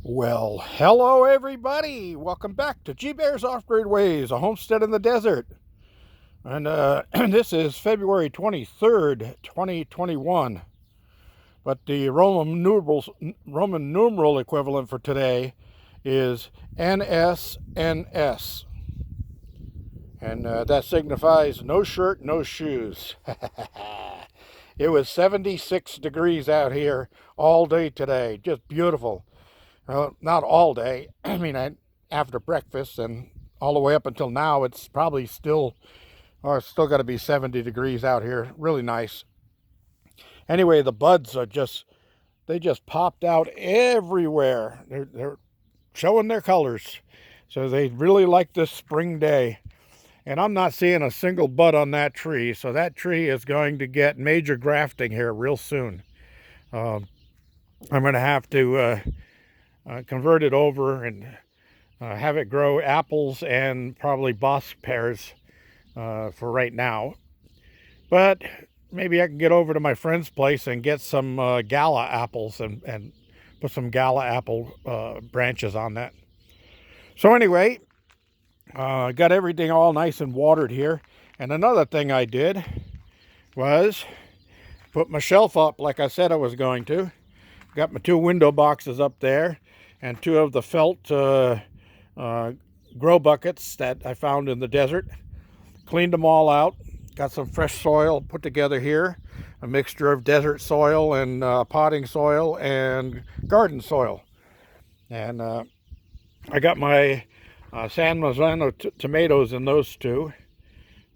Well, hello everybody. Welcome back to G Bear's Off-Grid Ways, a homestead in the desert. And this is February 23rd, 2021. But the Roman numeral equivalent for today is NSNS. And that signifies no shirt, no shoes. It was 76 degrees out here all day today. Just beautiful. Not all day. After breakfast and all the way up until now, it's probably still, or it's still got to be 70 degrees out here. Really nice. Anyway, the buds they just popped out everywhere. They're showing their colors. So they really like this spring day. And I'm not seeing a single bud on that tree. So that tree is going to get major grafting here real soon. I'm going to have to convert it over and have it grow apples and probably boss pears for right now. But maybe I can get over to my friend's place and get some gala apples and put some gala apple branches on that. So anyway, got everything all nice and watered here. And another thing I did was put my shelf up like I said I was going to. Got my 2 window boxes up there and 2 of the felt grow buckets that I found in the desert. Cleaned them all out. Got some fresh soil put together here. A mixture of desert soil and potting soil and garden soil. And I got my San Marzano tomatoes in those 2.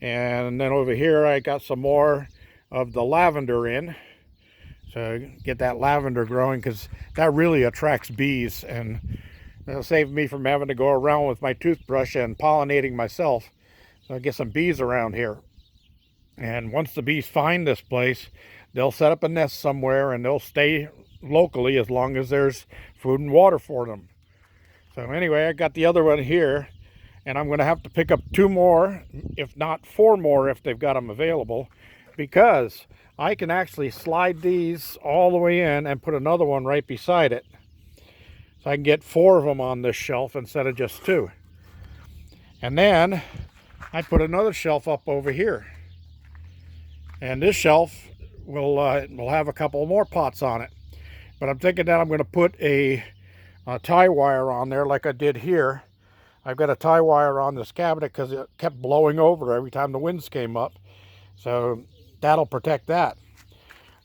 And then over here I got some more of the lavender in. So get that lavender growing because that really attracts bees, and it'll save me from having to go around with my toothbrush and pollinating myself. So I get some bees around here. And once the bees find this place, they'll set up a nest somewhere and they'll stay locally as long as there's food and water for them. So anyway, I got the other one here, and I'm going to have to pick up 2 more, if not 4 more if they've got them available, because I can actually slide these all the way in and put another one right beside it. So I can get 4 of them on this shelf instead of just 2. And then I put another shelf up over here. And this shelf will have a couple more pots on it. But I'm thinking that I'm going to put a tie wire on there like I did here. I've got a tie wire on this cabinet because it kept blowing over every time the winds came up. So that'll protect that.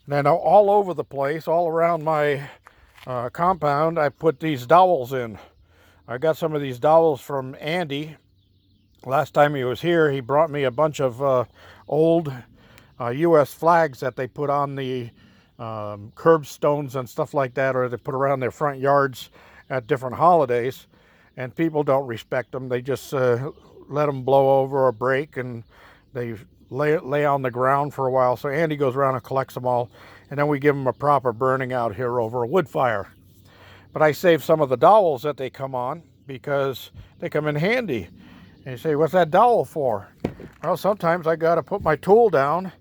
Then all over the place, all around my compound, I put these dowels in. I got some of these dowels from Andy. Last time he was here, he brought me a bunch of old U.S. flags that they put on the curbstones and stuff like that, or they put around their front yards at different holidays. And people don't respect them. They just let them blow over or break, and they lay on the ground for a while. So Andy goes around and collects them all, and then we give them a proper burning out here over a wood fire. But I save some of the dowels that they come on because they come in handy. And you say, what's that dowel for? Well, sometimes I got to put my tool down,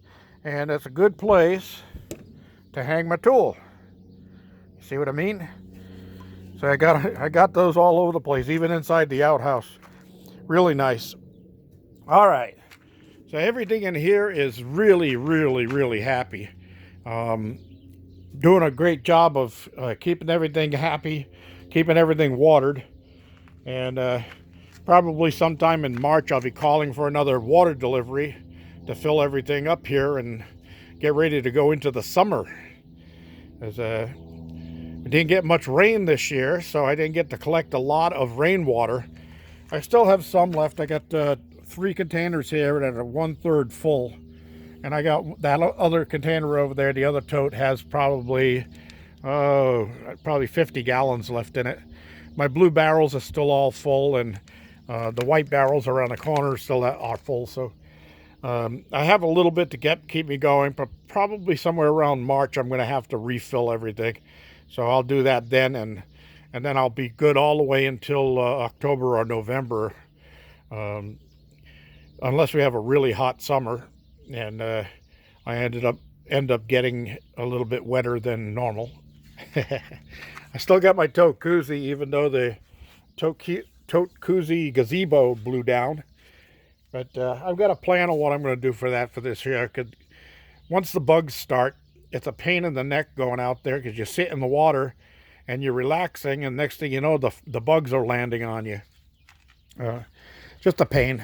and it's a good place to hang my tool. See what I mean? So I got those all over the place, even inside the outhouse. Really nice. All right. So everything in here is really, really, really happy. Doing a great job of keeping everything happy, keeping everything watered. And probably sometime in March, I'll be calling for another water delivery to fill everything up here and get ready to go into the summer. We didn't get much rain this year, so I didn't get to collect a lot of rainwater. I still have some left. I got 3 containers here that are 1/3 full, and I got that other container over there. The other tote has probably 50 gallons left in it. My blue barrels are still all full, and the white barrels around the corner still are full. So I have a little bit to keep me going, but probably somewhere around March I'm going to have to refill everything. So I'll do that then, and then I'll be good all the way until October or November. Unless we have a really hot summer, and I end up getting a little bit wetter than normal. I still got my tote koozie, even though the tote koozie gazebo blew down. But I've got a plan on what I'm going to do for that for this year. Once the bugs start, it's a pain in the neck going out there because you sit in the water and you're relaxing, and next thing you know, the bugs are landing on you. Just a pain.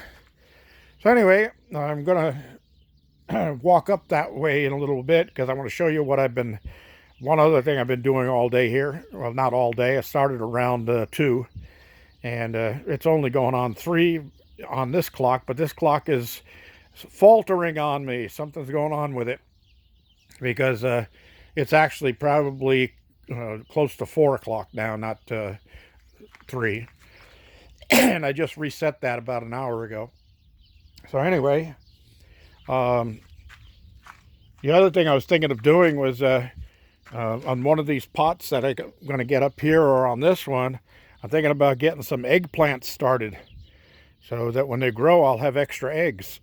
So anyway, I'm going to walk up that way in a little bit because I want to show you what one other thing I've been doing all day here. Well, not all day. I started around 2, and it's only going on 3 on this clock, but this clock is faltering on me. Something's going on with it because it's actually probably close to 4 o'clock now, not 3. And I just reset that about an hour ago. So anyway, the other thing I was thinking of doing was on one of these pots that I'm going to get up here, or on this one, I'm thinking about getting some eggplants started so that when they grow, I'll have extra eggs.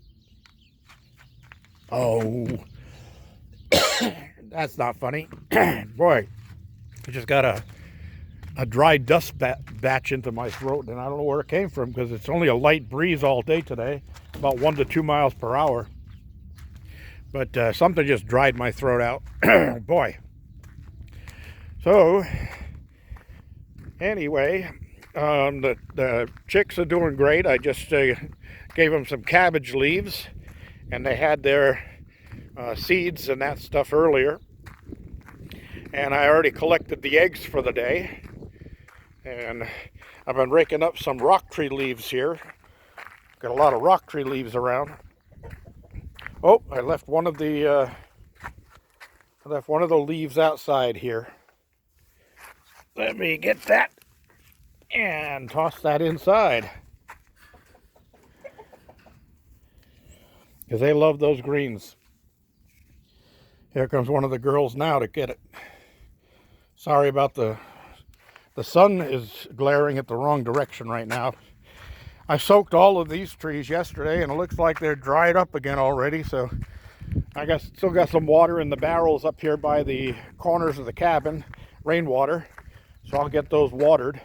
Oh, that's not funny. Boy, I just got a dry dust batch into my throat, and I don't know where it came from because it's only a light breeze all day today, about 1 to 2 miles per hour. But something just dried my throat out. Boy. So, anyway, the chicks are doing great. I just gave them some cabbage leaves, and they had their seeds and that stuff earlier. And I already collected the eggs for the day. And I've been raking up some rock tree leaves here. Got a lot of rock tree leaves around. Oh, I left one of the leaves outside here. Let me get that and toss that inside, because they love those greens. Here comes one of the girls now to get it. Sorry about the sun is glaring at the wrong direction right now. I soaked all of these trees yesterday, and it looks like they're dried up again already. So I still got some water in the barrels up here by the corners of the cabin, rainwater. So I'll get those watered.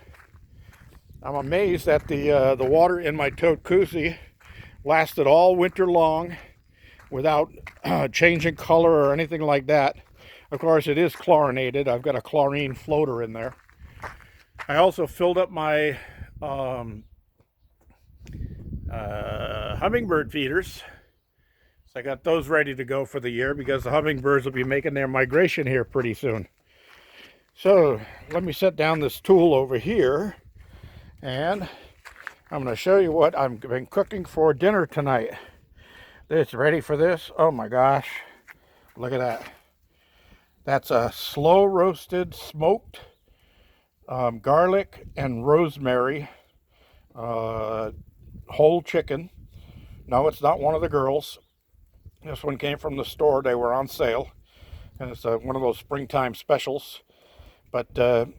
I'm amazed that the water in my tote koozie lasted all winter long without changing color or anything like that. Of course, it is chlorinated. I've got a chlorine floater in there. I also filled up my hummingbird feeders. So I got those ready to go for the year because the hummingbirds will be making their migration here pretty soon. So let me set down this tool over here, and I'm going to show you what I've been cooking for dinner tonight. It's ready for this. Oh my gosh, look at that. That's a slow roasted smoked garlic and rosemary whole chicken. No, it's not one of the girls. This one came from the store. They were on sale, and it's one of those springtime specials. But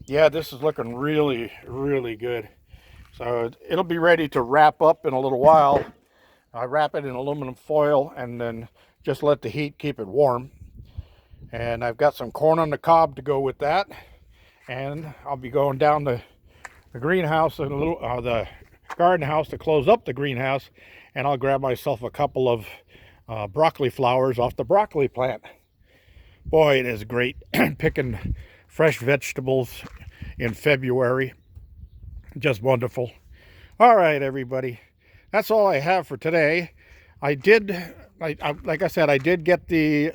yeah, this is looking really, really good. So it'll be ready to wrap up in a little while. I wrap it in aluminum foil and then just let the heat keep it warm. And I've got some corn on the cob to go with that. And I'll be going down the greenhouse, the garden house, to close up the greenhouse. And I'll grab myself a couple of broccoli flowers off the broccoli plant. Boy, it is great picking fresh vegetables in February. Just wonderful. All right, everybody. That's all I have for today. Like I said, I did get the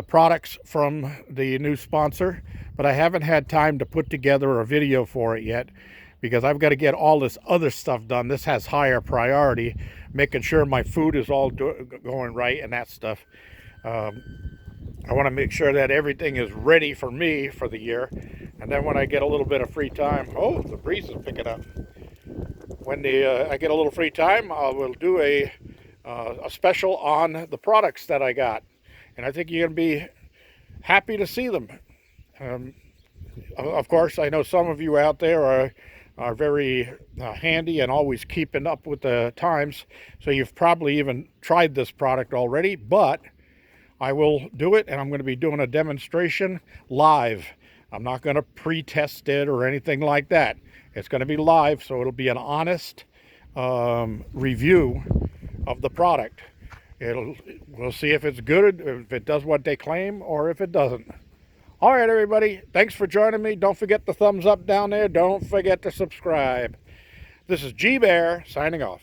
products from the new sponsor, but I haven't had time to put together a video for it yet because I've got to get all this other stuff done. This has higher priority, making sure my food is all going right and that stuff. I want to make sure that everything is ready for me for the year. And then when I get a little bit of free time, oh, the breeze is picking up. When I get a little free time, I will do a special on the products that I got. And I think you're going to be happy to see them. Of course, I know some of you out there are very handy and always keeping up with the times. So you've probably even tried this product already, but I will do it, and I'm going to be doing a demonstration live. I'm not going to pre-test it or anything like that. It's going to be live, so it'll be an honest review of the product. We'll see if it's good, if it does what they claim, or if it doesn't. All right, everybody. Thanks for joining me. Don't forget the thumbs up down there. Don't forget to subscribe. This is G Bear signing off.